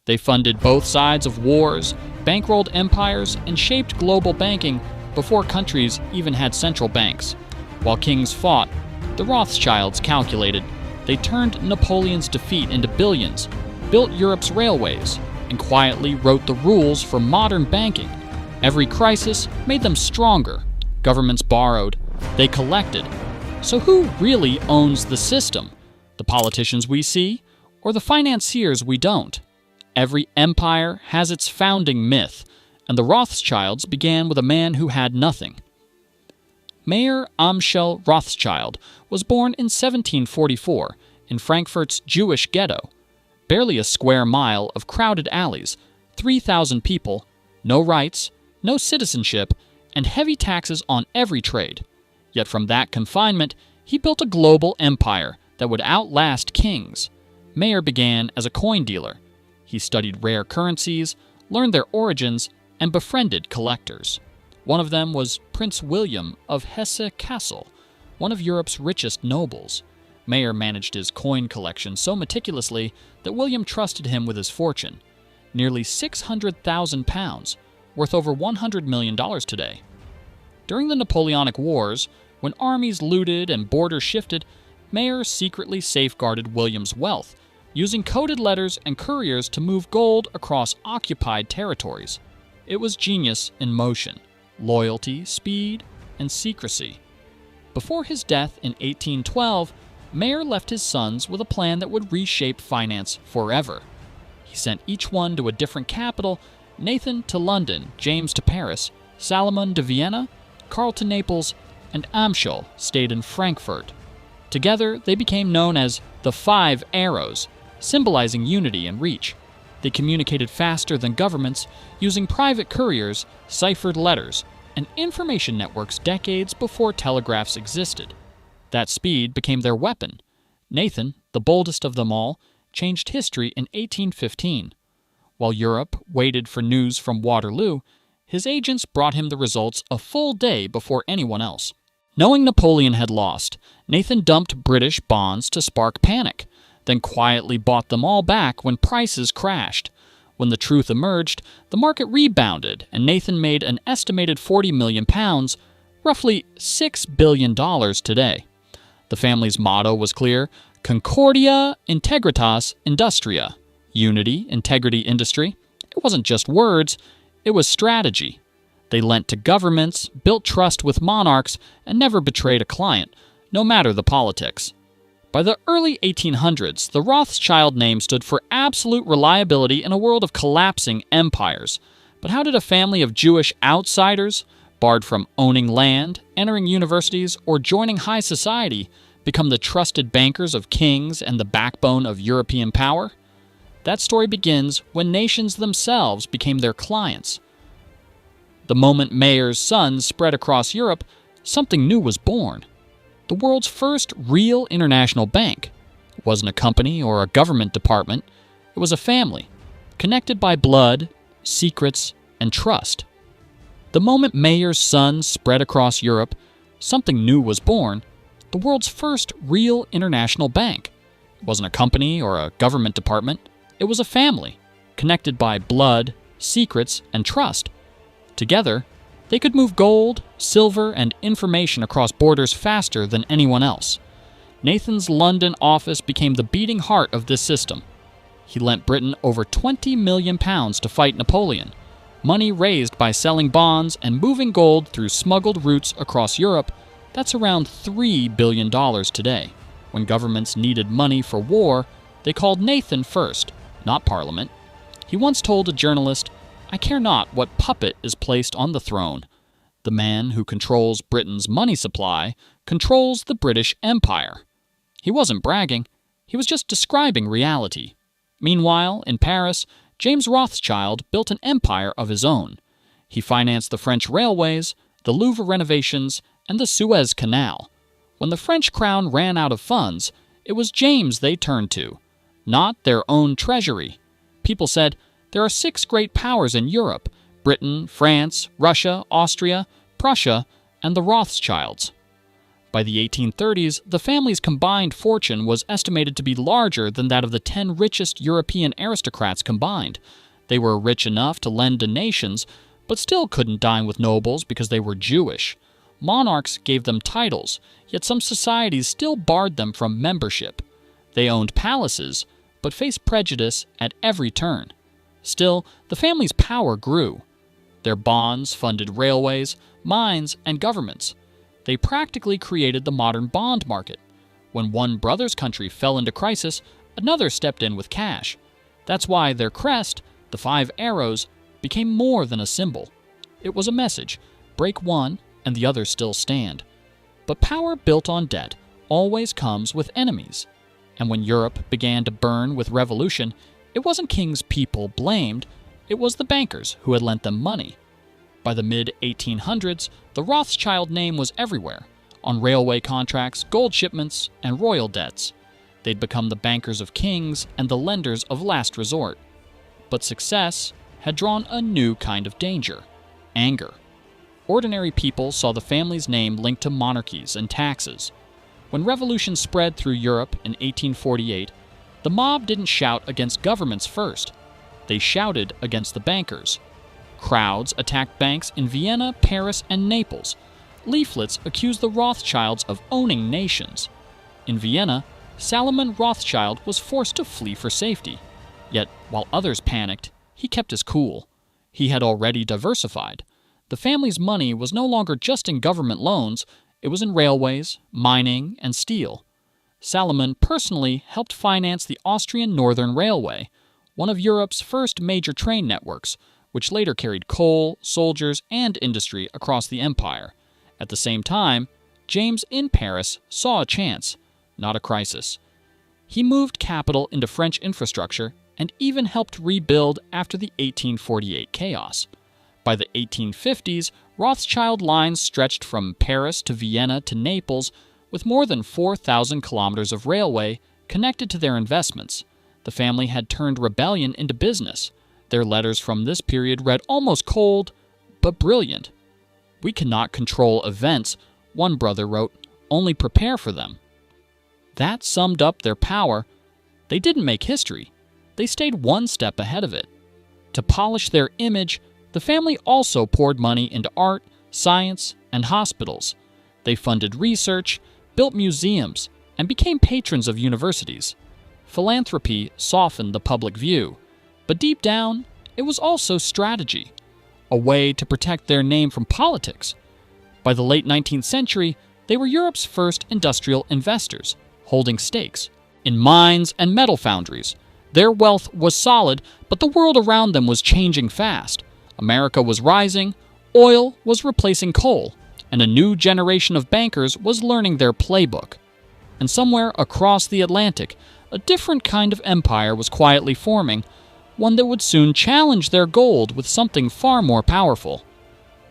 They funded both sides of wars, bankrolled empires, and shaped global banking before countries even had central banks. While kings fought, the Rothschilds calculated. They turned Napoleon's defeat into billions, built Europe's railways, and quietly wrote the rules for modern banking. Every crisis made them stronger. Governments borrowed. They collected. So who really owns the system? The politicians we see, or the financiers we don't? Every empire has its founding myth, and the Rothschilds began with a man who had nothing. Mayer Amschel Rothschild was born in 1744 in Frankfurt's Jewish ghetto. Barely a square mile of crowded alleys, 3,000 people, no rights, no citizenship, and heavy taxes on every trade. Yet from that confinement, he built a global empire that would outlast kings. Mayer began as a coin dealer. He studied rare currencies, learned their origins, and befriended collectors. One of them was Prince William of Hesse-Kassel, one of Europe's richest nobles. Mayer managed his coin collection so meticulously that William trusted him with his fortune, nearly 600,000 pounds, worth over $100 million today. During the Napoleonic Wars, when armies looted and borders shifted, Mayer secretly safeguarded William's wealth, using coded letters and couriers to move gold across occupied territories. It was genius in motion: loyalty, speed, and secrecy. Before his death in 1812, Mayer left his sons with a plan that would reshape finance forever. He sent each one to a different capital: Nathan to London, James to Paris, Salomon to Vienna, Karl to Naples, and Amschel stayed in Frankfurt. Together, they became known as the Five Arrows, symbolizing unity and reach. They communicated faster than governments, using private couriers, ciphered letters, and information networks decades before telegraphs existed. That speed became their weapon. Nathan, the boldest of them all, changed history in 1815. While Europe waited for news from Waterloo, his agents brought him the results a full day before anyone else. Knowing Napoleon had lost, Nathan dumped British bonds to spark panic, then quietly bought them all back when prices crashed. When the truth emerged, the market rebounded, and Nathan made an estimated £40 million, roughly $6 billion today. The family's motto was clear: Concordia Integritas Industria, unity, integrity, industry. It wasn't just words, it was strategy. They lent to governments, built trust with monarchs, and never betrayed a client, no matter the politics. By the early 1800s, the Rothschild name stood for absolute reliability in a world of collapsing empires. But how did a family of Jewish outsiders, barred from owning land, entering universities, or joining high society, become the trusted bankers of kings and the backbone of European power? That story begins when nations themselves became their clients. The moment Mayer's sons spread across Europe, something new was born. The world's first real international bank. It wasn't a company or a government department. It was a family, connected by blood, secrets, and trust. The moment Mayer's sons spread across Europe, something new was born. The world's first real international bank. It wasn't a company or a government department. It was a family, connected by blood, secrets, and trust. Together, they could move gold, silver, and information across borders faster than anyone else. Nathan's London office became the beating heart of this system. He lent Britain over £20 million to fight Napoleon, money raised by selling bonds and moving gold through smuggled routes across Europe. That's around $3 billion today. When governments needed money for war, they called Nathan first, not Parliament. He once told a journalist, "I care not what puppet is placed on the throne. The man who controls Britain's money supply controls the British Empire." He wasn't bragging. He was just describing reality. Meanwhile, in Paris, James Rothschild built an empire of his own. He financed the French railways, the Louvre renovations, and the Suez Canal. When the French crown ran out of funds, it was James they turned to, not their own treasury. People said, there are 6 great powers in Europe: Britain, France, Russia, Austria, Prussia, and the Rothschilds. By the 1830s, the family's combined fortune was estimated to be larger than that of the 10 richest European aristocrats combined. They were rich enough to lend to nations, but still couldn't dine with nobles because they were Jewish. Monarchs gave them titles, yet some societies still barred them from membership. They owned palaces, but faced prejudice at every turn. Still, the family's power grew. Their bonds funded railways, mines, and governments. They practically created the modern bond market. When one brother's country fell into crisis, another stepped in with cash. That's why their crest, the 5 arrows, became more than a symbol. It was a message: break one, and the others still stand. But power built on debt always comes with enemies. And when Europe began to burn with revolution, it wasn't kings people blamed, it was the bankers who had lent them money. By the mid-1800s, the Rothschild name was everywhere, on railway contracts, gold shipments, and royal debts. They'd become the bankers of kings and the lenders of last resort. But success had drawn a new kind of danger: anger. Ordinary people saw the family's name linked to monarchies and taxes. When revolution spread through Europe in 1848, the mob didn't shout against governments first. They shouted against the bankers. Crowds attacked banks in Vienna, Paris, and Naples. Leaflets accused the Rothschilds of owning nations. In Vienna, Salomon Rothschild was forced to flee for safety. Yet, while others panicked, he kept his cool. He had already diversified. The family's money was no longer just in government loans, it was in railways, mining, and steel. Salomon personally helped finance the Austrian Northern Railway, one of Europe's first major train networks, which later carried coal, soldiers, and industry across the empire. At the same time, James in Paris saw a chance, not a crisis. He moved capital into French infrastructure and even helped rebuild after the 1848 chaos. By the 1850s, Rothschild lines stretched from Paris to Vienna to Naples, with more than 4,000 kilometers of railway connected to their investments. The family had turned rebellion into business. Their letters from this period read almost cold, but brilliant. "We cannot control events," one brother wrote, "only prepare for them." That summed up their power. They didn't make history. They stayed one step ahead of it. To polish their image, the family also poured money into art, science, and hospitals. They funded research, built museums, and became patrons of universities. Philanthropy softened the public view, but deep down, it was also strategy, a way to protect their name from politics. By the late 19th century, they were Europe's first industrial investors, holding stakes in mines and metal foundries. Their wealth was solid, but the world around them was changing fast. America was rising, oil was replacing coal, and a new generation of bankers was learning their playbook. And somewhere across the Atlantic, a different kind of empire was quietly forming, one that would soon challenge their gold with something far more powerful.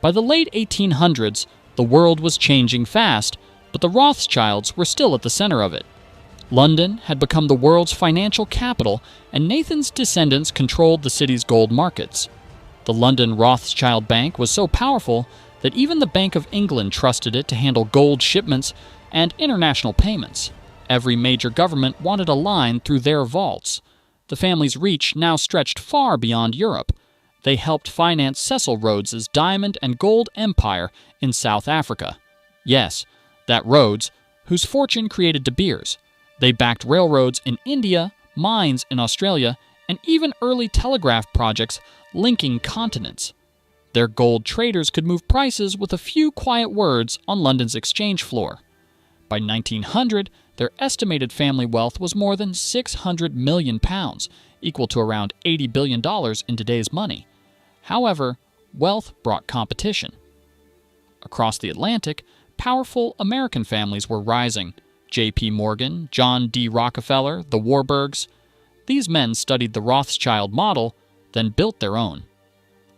By the late 1800s, the world was changing fast, but the Rothschilds were still at the center of it. London had become the world's financial capital, and Nathan's descendants controlled the city's gold markets. The London Rothschild Bank was so powerful that even the Bank of England trusted it to handle gold shipments and international payments. Every major government wanted a line through their vaults. The family's reach now stretched far beyond Europe. They helped finance Cecil Rhodes's diamond and gold empire in South Africa. Yes, that Rhodes, whose fortune created De Beers. They backed railroads in India, mines in Australia, and even early telegraph projects linking continents. Their gold traders could move prices with a few quiet words on London's exchange floor. By 1900, their estimated family wealth was more than £600 million, equal to around $80 billion in today's money. However, wealth brought competition. Across the Atlantic, powerful American families were rising. J.P. Morgan, John D. Rockefeller, the Warburgs. These men studied the Rothschild model, then built their own.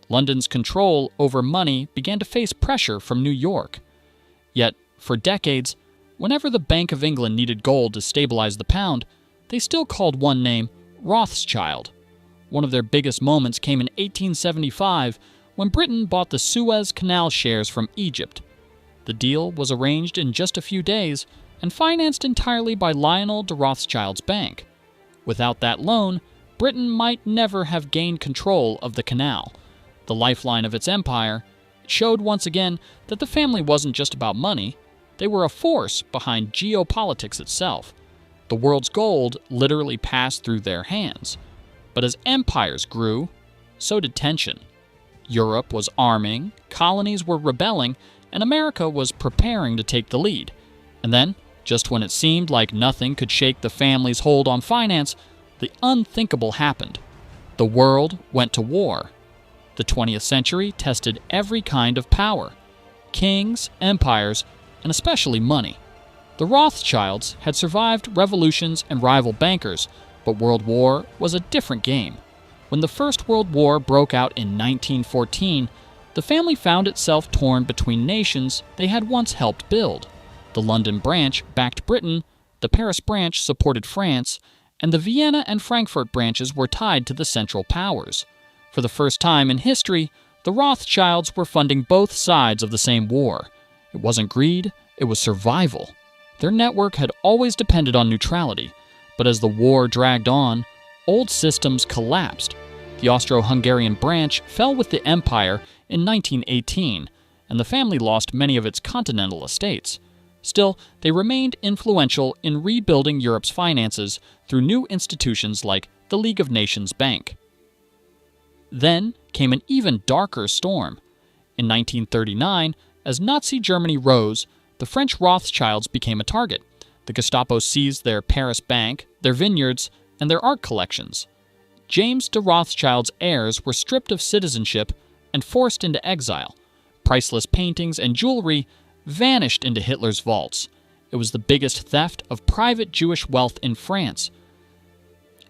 London's control over money began to face pressure from New York. Yet, for decades, whenever the Bank of England needed gold to stabilize the pound, they still called one name Rothschild. One of their biggest moments came in 1875 when Britain bought the Suez Canal shares from Egypt. The deal was arranged in just a few days and financed entirely by Lionel de Rothschild's bank. Without that loan, Britain might never have gained control of the canal, the lifeline of its empire. It showed once again that the family wasn't just about money. They were a force behind geopolitics itself. The world's gold literally passed through their hands. But as empires grew, so did tension. Europe was arming, colonies were rebelling, and America was preparing to take the lead. And then, just when it seemed like nothing could shake the family's hold on finance, the unthinkable happened. The world went to war. The 20th century tested every kind of power: kings, empires, and especially money. The Rothschilds had survived revolutions and rival bankers, but World War was a different game. When the First World War broke out in 1914, the family found itself torn between nations they had once helped build. The London branch backed Britain, the Paris branch supported France, and the Vienna and Frankfurt branches were tied to the Central Powers. For the first time in history, the Rothschilds were funding both sides of the same war. It wasn't greed, it was survival. Their network had always depended on neutrality, but as the war dragged on, old systems collapsed. The Austro-Hungarian branch fell with the empire in 1918, and the family lost many of its continental estates. Still, they remained influential in rebuilding Europe's finances through new institutions like the League of Nations Bank. Then came an even darker storm. In 1939, as Nazi Germany rose, the French Rothschilds became a target. The Gestapo seized their Paris bank, their vineyards, and their art collections. James de Rothschild's heirs were stripped of citizenship and forced into exile. Priceless paintings and jewelry vanished into Hitler's vaults. It was the biggest theft of private Jewish wealth in France.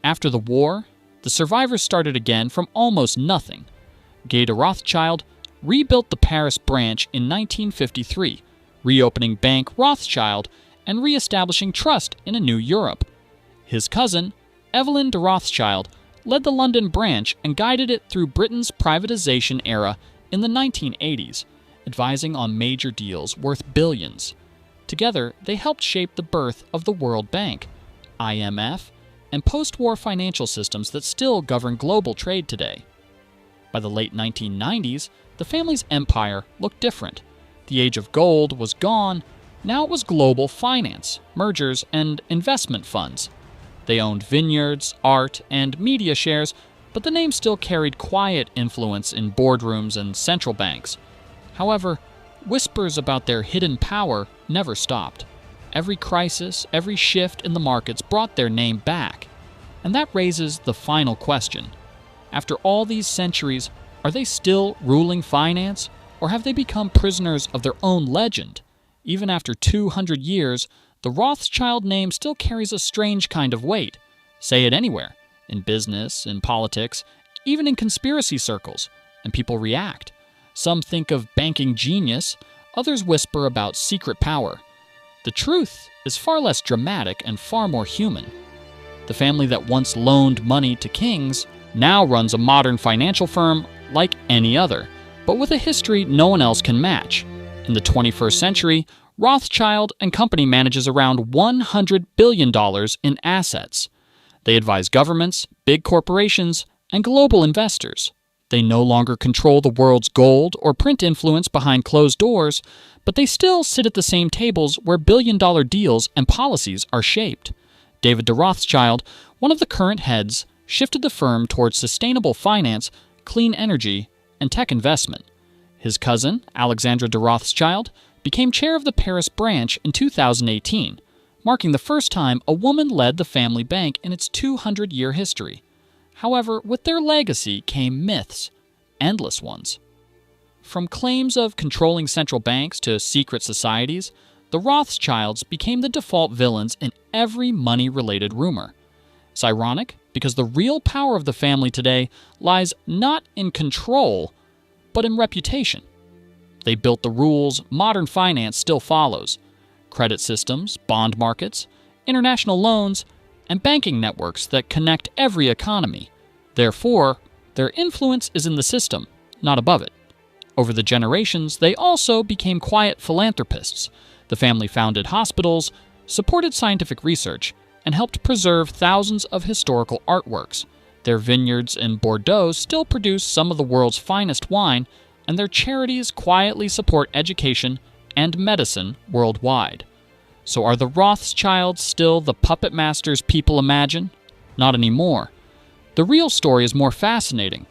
After the war, the survivors started again from almost nothing. Guy de Rothschild rebuilt the Paris branch in 1953, reopening Bank Rothschild and re-establishing trust in a new Europe. His cousin, Evelyn de Rothschild, led the London branch and guided it through Britain's privatization era in the 1980s, advising on major deals worth billions. Together, they helped shape the birth of the World Bank, IMF, and post-war financial systems that still govern global trade today. By the late 1990s, the family's empire looked different. The age of gold was gone. Now it was global finance, mergers, and investment funds. They owned vineyards, art, and media shares, but the name still carried quiet influence in boardrooms and central banks. However, whispers about their hidden power never stopped. Every crisis, every shift in the markets brought their name back. And that raises the final question. After all these centuries, are they still ruling finance, or have they become prisoners of their own legend? Even after 200 years, the Rothschild name still carries a strange kind of weight. Say it anywhere, in business, in politics, even in conspiracy circles, and people react. Some think of banking genius, others whisper about secret power. The truth is far less dramatic and far more human. The family that once loaned money to kings now runs a modern financial firm like any other, but with a history no one else can match. In the 21st century, Rothschild & Company manages around $100 billion in assets. They advise governments, big corporations, and global investors. They no longer control the world's gold or print influence behind closed doors, but they still sit at the same tables where billion-dollar deals and policies are shaped. David de Rothschild, one of the current heads, shifted the firm towards sustainable finance, clean energy, and tech investment. His cousin, Alexandra de Rothschild, became chair of the Paris branch in 2018, marking the first time a woman led the family bank in its 200-year history. However, with their legacy came myths, endless ones. From claims of controlling central banks to secret societies, the Rothschilds became the default villains in every money-related rumor. It's ironic because the real power of the family today lies not in control, but in reputation. They built the rules modern finance still follows: credit systems, bond markets, international loans, and banking networks that connect every economy. Therefore, their influence is in the system, not above it. Over the generations, they also became quiet philanthropists. The family founded hospitals, supported scientific research, and helped preserve thousands of historical artworks. Their vineyards in Bordeaux still produce some of the world's finest wine, and their charities quietly support education and medicine worldwide. So are the Rothschilds still the puppet masters people imagine? Not anymore. The real story is more fascinating.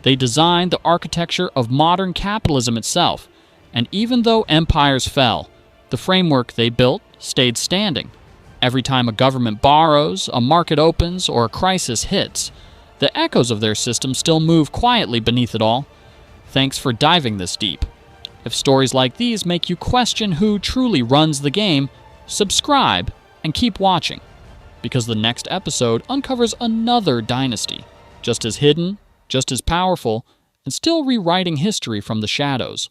They designed the architecture of modern capitalism itself, and even though empires fell, the framework they built stayed standing. Every time a government borrows, a market opens, or a crisis hits, the echoes of their system still move quietly beneath it all. Thanks for diving this deep. If stories like these make you question who truly runs the game, subscribe and keep watching, because the next episode uncovers another dynasty, just as hidden, just as powerful, and still rewriting history from the shadows.